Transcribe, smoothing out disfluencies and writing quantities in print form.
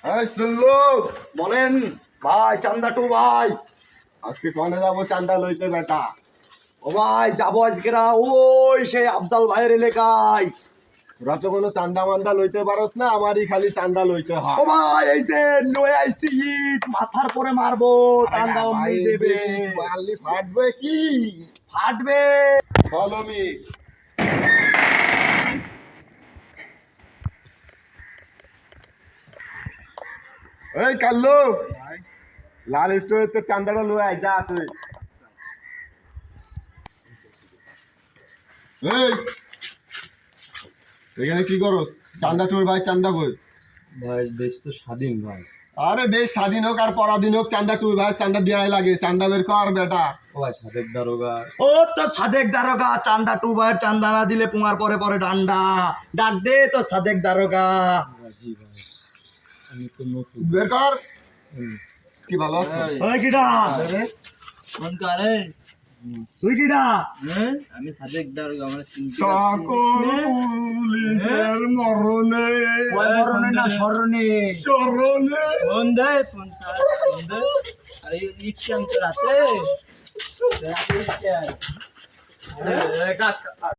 এই শুনলো বলেন ভাই, চান্দা টু ভাই। আজকে কনে যাবো চান্দা লইতে বেটা? ও ভাই যাবো আজকেরা ওই সেই আফজাল ভাইয়ের এলাকায়। তোরা তো কোনো চান্দা মান্দা লইতে পারস না, আমারই খালি চান্দা লইতে ও হয়। ভাই এই যে লয়ে আইছি ইট, মাথার পরে মারবো, চান্দা অমনি দেবে। মারলি ফাটবে কি? ফাটবে। Follow me. এই কাল্লু, লাল স্টোরের তো চান্দাটা লয়ে আয়, যা তুই। এই এখানে কি করো? চান্দা টুর ভাই, চান্দা কই? ভাই দেশ তো স্বাধীন ভাই। আরে দেশ স্বাধীন হোক আর পরাধীন হোক, চান্দা টুর ভাই চান্দা দেওয়াই লাগে। চান্দা বের কর বেটা। ও ভাই সাদেক দারোগা। ও তো সাদেক দারোগা, চান্দা টু ভাইয়ের চান্দা না দিলে পুঙার পরে পরে ডান্ডা। ডাক দে তো সাদেক দারোগা। জি ভাই, আমি তো নতুন। বের কর। কি ভালো আছো? ওই কিডা? কোন কারে? তুই কিডা? আমি সাদেক দারোগা, আমরা চিনতে সকল পুলিশের মরণে ওই মরণে না স্মরণে। চরণে ফোন দে, ফোন দে। আরে ইচ্ছে রাতে রাতে ইচ্ছে।